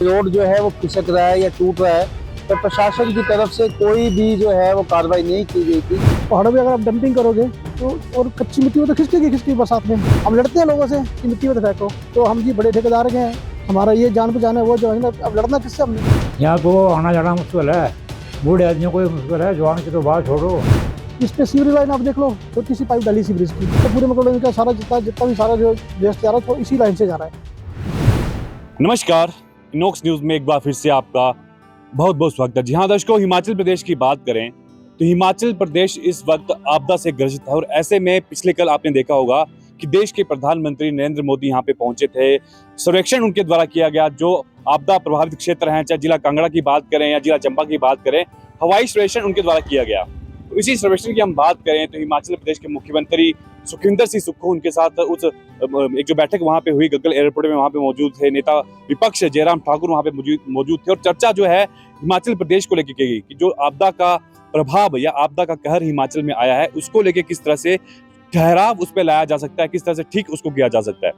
Road जो है वो खिसक रहा है या टूट रहा है, तो प्रशासन की तरफ से कोई भी जो है वो कार्रवाई नहीं की गई थी। पहाड़ों में अगर आप डंपिंग करोगे तो और कच्ची मिट्टी में तो खिसकेगी बरसात में। हम लड़ते हैं लोगों से कि मिट्टी में तो फेंको, तो हम जी बड़े ठेकेदार के हैं, हमारा ये जान पहचान है, वो जो है ना, अब लड़ना किससे हमने। यहाँ तो आना जाना मुश्किल है, बूढ़े आदमियों को मुश्किल है, जवान की तो बात छोड़ो। इस पे सीवरेज लाइन आप देख लो, छोटी सी पाइप डाली सीवरेज की, तो पूरे मकड़ों का सारा जितना भी सारा जो वेस्ट जा रहा है तो इसी लाइन से जा रहा है। नमस्कार, इनॉक्स न्यूज में एक बार फिर से आपका बहुत बहुत स्वागत है। जी हाँ दर्शकों, हिमाचल प्रदेश की बात करें तो हिमाचल प्रदेश इस वक्त आपदा से ग्रसित है और ऐसे में पिछले कल आपने देखा होगा कि देश के प्रधानमंत्री नरेंद्र मोदी यहाँ पे पहुंचे थे। सर्वेक्षण उनके द्वारा किया गया, जो आपदा प्रभावित क्षेत्र हैं, चाहे जिला कांगड़ा की बात करें या जिला चंबा की बात करें, हवाई सर्वेक्षण उनके द्वारा किया गया। तो इसी सर्वेक्षण की हम बात करें तो हिमाचल प्रदेश के मुख्यमंत्री सुखविंदर सिंह सुक्खू उनके साथ उस एक जो बैठक वहां पे हुई गग्गल एयरपोर्ट में, वहां पे मौजूद थे। नेता विपक्ष जयराम ठाकुर वहां पे मौजूद थे और चर्चा जो है हिमाचल प्रदेश को लेकर की गई कि जो आपदा का प्रभाव या आपदा का कहर हिमाचल में आया है उसको लेकर किस तरह से ठहराव उस पर लाया जा सकता है, किस तरह से ठीक उसको किया जा सकता है।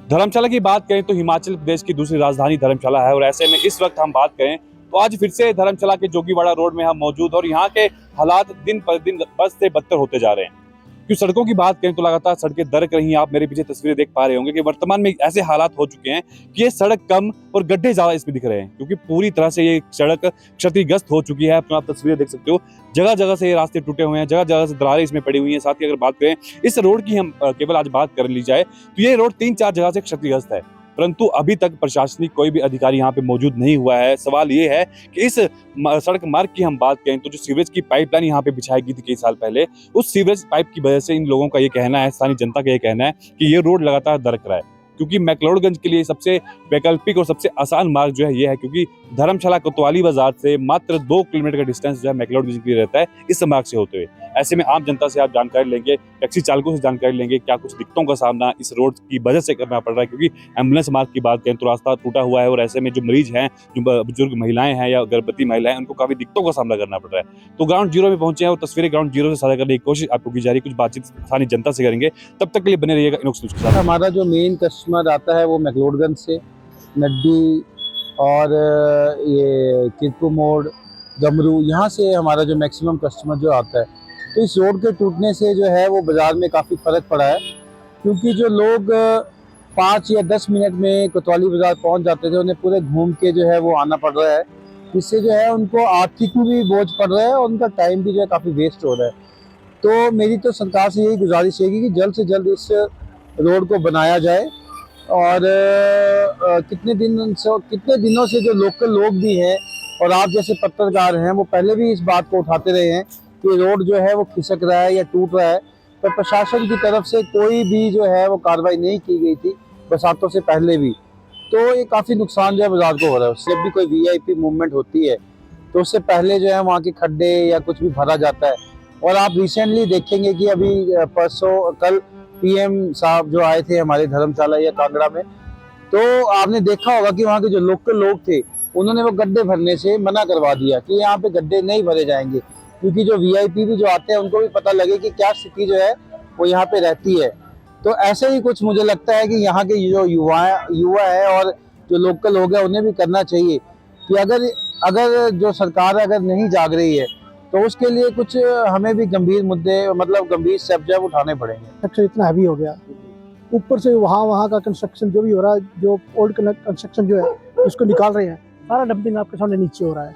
धर्मशाला की बात करें तो हिमाचल प्रदेश की दूसरी राजधानी धर्मशाला है और ऐसे में इस वक्त हम बात करें तो आज फिर से धर्मशाला के जोगीवाड़ा रोड में हम मौजूद और यहाँ के हालात दिन पर दिन बद से बदतर होते जा रहे हैं। क्योंकि सड़कों की बात करें तो लगातार सड़कें दरक रही हैं। आप मेरे पीछे तस्वीरें देख पा रहे होंगे कि वर्तमान में ऐसे हालात हो चुके हैं कि ये सड़क कम और गड्ढे ज्यादा इसमें दिख रहे हैं, क्योंकि पूरी तरह से ये सड़क क्षतिग्रस्त हो चुकी है। आप तस्वीरें देख सकते हो, जगह जगह से ये रास्ते टूटे हुए हैं, जगह जगह से दरारें इसमें पड़ी हुई हैं। साथ ही अगर बात करें इस रोड की, हम केवल आज बात कर ली जाए तो ये रोड 3-4 जगह से क्षतिग्रस्त है, परंतु अभी तक प्रशासनिक कोई भी अधिकारी यहाँ पे मौजूद नहीं हुआ है। सवाल ये है कि इस सड़क मार्ग की हम बात करें तो जो सीवरेज की पाइपलाइन यहाँ पे बिछाई गई थी कई साल पहले, उस सीवरेज पाइप की वजह से इन लोगों का ये कहना है, स्थानीय जनता का ये कहना है कि ये रोड लगातार दरक रहा है। क्योंकि मैक्लोडगंज के लिए सबसे वैकल्पिक और सबसे आसान मार्ग जो है ये है, क्योंकि धर्मशाला कोतवाली बाजार से मात्र 2 किलोमीटर का डिस्टेंस जो है मैक्लोडगंज के लिए रहता है इस मार्ग से होते हुए। ऐसे में आम जनता से आप जानकारी लेंगे, टैक्सी चालकों से जानकारी लेंगे, क्या कुछ दिक्कतों का सामना इस रोड की वजह से करना पड़ रहा है। क्योंकि एम्बुलेंस मार्ग की बात करें तो रास्ता टूटा हुआ है और ऐसे में जो मरीज हैं, जो बुजुर्ग महिलाएं हैं या गर्भवती महिलाएं, उनको काफी दिक्कतों का सामना करना पड़ रहा है। तो ग्राउंड जीरो में पहुंचे हैं और तस्वीरें ग्राउंड जीरो से साझा करने की कोशिश आपको की जा रही है। कुछ बातचीत स्थानीय जनता से करेंगे, तब तक के लिए बने रहिएगा इनॉक्स न्यूज के साथ। हमारा जो मेन कस्टमर आता है वो मैक्लोडगंज से, नड्डी और ये किरपू मोड़, गमरू, यहाँ से हमारा जो मैक्सिमम कस्टमर जो आता है। तो इस रोड के टूटने से जो है वो बाज़ार में काफ़ी फ़र्क पड़ा है, क्योंकि जो लोग 5 या 10 मिनट में कोतवाली बाज़ार पहुँच जाते थे, उन्हें पूरे घूम के जो है वो आना पड़ रहा है, जिससे जो है उनको आर्थिक भी बोझ पड़ रहा है और उनका टाइम भी जो है काफ़ी वेस्ट हो रहा है। तो मेरी तो सरकार से यही गुजारिश है कि जल्द से जल्द इस रोड को बनाया जाए और कितने दिनों से जो लोकल लोग भी हैं और आप जैसे पत्रकार हैं वो पहले भी इस बात को उठाते रहे हैं कि रोड जो है वो खिसक रहा है या टूट रहा है, तो प्रशासन की तरफ से कोई भी जो है वो कार्रवाई नहीं की गई थी बरसातों से पहले भी। तो ये काफ़ी नुकसान जो है बाजार को हो रहा है। जब भी कोई वीआईपी मूवमेंट होती है तो उससे पहले जो है वहाँ के खड्डे या कुछ भी भरा जाता है। और आप रिसेंटली देखेंगे कि अभी कल पीएम साहब जो आए थे हमारे धर्मशाला या कांगड़ा में, तो आपने देखा होगा कि वहाँ के जो लोकल लोग थे उन्होंने वो गड्ढे भरने से मना करवा दिया कि यहाँ पे गड्ढे नहीं भरे जाएंगे, क्योंकि जो वीआईपी भी जो आते हैं उनको भी पता लगे कि क्या स्थिति जो है वो यहाँ पे रहती है। तो ऐसे ही कुछ मुझे लगता है कि यहाँ के जो युवा है और जो लोकल लोग हैं उन्हें भी करना चाहिए कि अगर जो सरकार अगर नहीं जाग रही है तो उसके लिए कुछ हमें भी गंभीर मुद्दे, मतलब गंभीर स्टेप जो उठाने पड़ेंगे। स्ट्रक्चर इतना हैवी हो गया, ऊपर से वहाँ का कंस्ट्रक्शन जो भी हो रहा है, जो ओल्ड कंस्ट्रक्शन जो है उसको निकाल रहे हैं, सारा डंपिंग आपके सामने नीचे हो रहा है।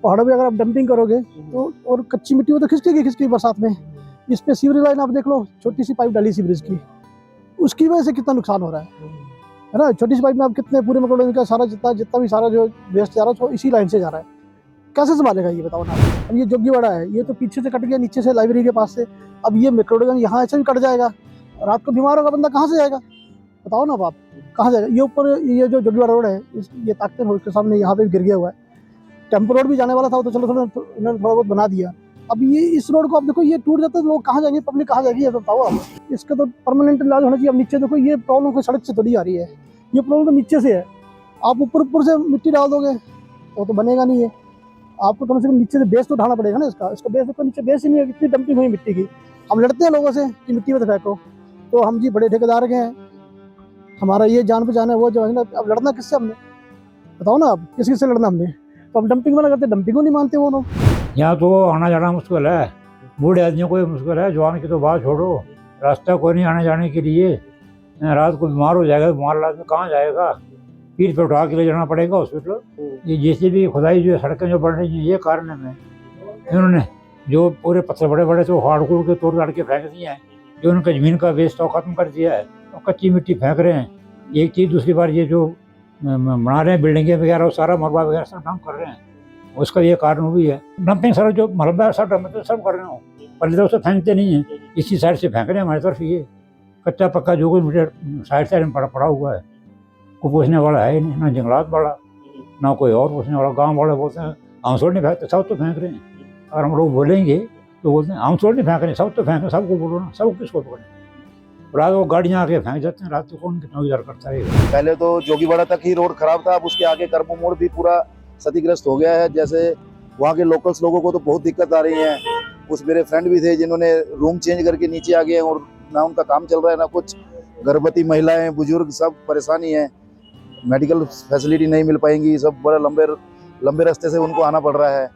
पहाड़ों में अगर आप डंपिंग करोगे तो और कच्ची मिट्टी में तो खिसकेगी बरसात में। इस पे सीवरेज लाइन आप देख लो, छोटी सी पाइप डाली सीवरेज की, उसकी वजह से कितना नुकसान हो रहा है ना। छोटी सी पाइप में आप कितने पूरे मकड़ों का सारा जितना भी सारा जो वेस्ट जा रहा है वो इसी लाइन से जा रहा है। कैसे संभालेगा ये बताओ ना। अब ये जोगीवाड़ा है, ये तो पीछे से कट गया, नीचे से लाइब्रेरी के पास से, अब ये मैक्लोडगंज यहाँ ऐसे भी कट जाएगा। रात को बीमार होगा बंदा, कहाँ से जाएगा बताओ ना आप, कहाँ जाएगा। ये ऊपर ये जो जोगीवाड़ा रोड है, ये ताकते रोड के सामने यहाँ पे भी गिर गया हुआ है। टेम्पो रोड भी जाने वाला था तो चलो उन्होंने थोड़ा बहुत बना दिया। अब ये इस रोड को आप देखो, ये टूट जाता है तो लोग कहाँ जाएंगे, पब्लिक कहाँ जाएगी, ये बताओ आप। इसका तो परमानेंट इलाज होना चाहिए। अब नीचे देखो, ये प्रॉब्लम कोई सड़क से थोड़ी आ रही है, ये प्रॉब्लम तो नीचे से है। आप ऊपर से मिट्टी डाल दोगे तो बनेगा नहीं है। आपको कम से कम नीचे से बेस तो उठाना पड़ेगा ना। इसका बेस देखो, नीचे बेस ही नहीं है, इतनी डंपिंग हुई मिट्टी की। हम लड़ते हैं लोगों से कि मिट्टी में तो फेंको, तो हम जी बड़े ठेकेदार के हैं, हमारा ये जान पहचान है, वो जो है ना, अब लड़ना किससे हमने। बताओ ना, आप किसी से लड़ना हमने? तो हम डंपिंग वाला करते, डंपिंग को नहीं मानते वो लोग। यहाँ तो आना जाना मुश्किल है, बूढ़े आदमियों को भी मुश्किल है, जवान की तो बात छोड़ो, रास्ता कोई नहीं आने जाने के लिए। रात को बीमार हो जाएगा, बीमार आदमी कहाँ जाएगा, पीठ पे उठा के ले जाना पड़ेगा हॉस्पिटल। ये जैसे भी खुदाई जो सड़कें जो बन रही हैं, ये कारण है। इन्होंने जो पूरे पत्थर बड़े बड़े तो हार्डकोर के तोड़ ताड़ के फेंक दिए हैं, जो उनका ज़मीन का वेस्ट तो ख़त्म कर दिया है, और कच्ची मिट्टी फेंक रहे हैं। एक चीज़, दूसरी बार ये जो बना रहे हैं बिल्डिंगें वगैरह, वो सारा मलबा वगैरह सब डंप कर रहे हैं, उसका ये कारण भी है। डंपिंग सर जो मलबा है सब डंप सब कर रहे हो, पहले तो उसे फेंकते नहीं हैं, इसी साइड से फेंक रहे हैं हमारी तरफ। ये कच्चा पक्का जो कोई मीटर साइड साइड में पड़ा हुआ है, कोई पूछने वाला है ही नहीं, ना जंगलात वाला ना कोई और पूछने वाला। गाँव वाले बोलते हैं हम थोड़ी नहीं फेंकते, सब तो फेंक रहे हैं। और हम लोग बोलेंगे तो बोलते हैं हम थोड़ी नहीं फेंक रहे, सब तो फेंक, सबको बोलो ना, सब किसको पकड़े। रात को गाड़ियाँ आके फेंक जाते हैं, रात को कौन कितना गुजार करता है। पहले तो जोगीवाड़ा तक ही रोड खराब था, अब उसके आगे कर्मो मोड़ भी पूरा क्षतिग्रस्त हो गया है। जैसे वहाँ के लोकल्स लोगों को तो बहुत दिक्कत आ रही है। कुछ मेरे फ्रेंड भी थे जिन्होंने रूम चेंज करके नीचे आ गए हैं, और ना उनका काम चल रहा है, ना कुछ। गर्भवती महिलाएं, बुजुर्ग सब परेशानी है, मेडिकल फैसिलिटी नहीं मिल पाएंगी, सब बड़े लंबे रास्ते से उनको आना पड़ रहा है।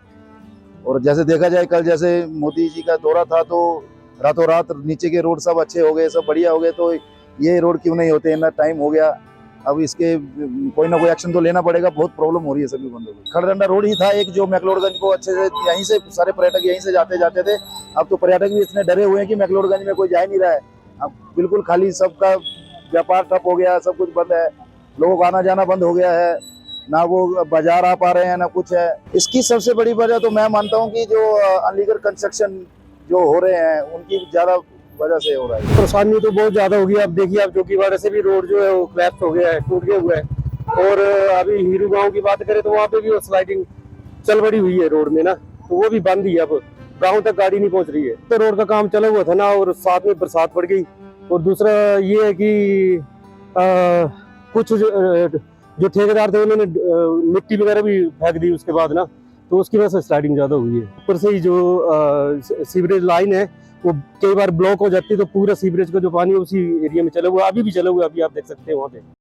और जैसे देखा जाए, कल जैसे मोदी जी का दौरा था तो रातों रात नीचे के रोड सब अच्छे हो गए, सब बढ़िया हो गए, तो ये रोड क्यों नहीं होते? इतना टाइम हो गया, अब इसके कोई ना कोई एक्शन तो लेना पड़ेगा। बहुत प्रॉब्लम हो रही है सभी बंदों को। खड़डंडा रोड ही था एक जो मैक्लोडगंज को अच्छे से, यहीं से सारे पर्यटक यहीं से जाते थे। अब तो पर्यटक भी इतने डरे हुए हैं कि मैक्लोडगंज में कोई जा ही नहीं रहा है। अब बिल्कुल खाली, सबका व्यापार ठप हो गया, सब कुछ बंद है, लोगों का आना जाना बंद हो गया है, ना वो बाजार आ पा रहे हैं ना कुछ है। इसकी सबसे बड़ी वजह तो मैं मानता हूँ कि जो अनलीगल कंस्ट्रक्शन जो हो रहे हैं उनकी ज्यादा वजह से हो रहा है। परेशानी तो बहुत ज्यादा होगी। अब देखिए, अब जोगीवाड़ा से भी रोड जो है वो क्लैप्स हो गया है, टूट गया हुआ है। और अभी हीरू गांव की बात करें तो वहाँ पे भी वो स्लाइडिंग चल बड़ी हुई है रोड में ना, तो वो भी बंद ही है, अब गांव तक गाड़ी नहीं पहुंच रही है। तो रोड का काम चला हुआ था ना, और साथ में बरसात पड़ गई। और दूसरा ये है कि कुछ जो ठेकेदार थे उन्होंने मिट्टी वगैरह भी फेंक दी उसके बाद ना, तो उसकी वजह से स्लाइडिंग ज्यादा हुई है। ऊपर से ही जो सीवरेज लाइन है वो कई बार ब्लॉक हो जाती है, तो पूरा सीवरेज का जो पानी है उसी एरिया में चला हुआ, अभी भी चला हुआ, अभी आप देख सकते हैं वहाँ पे।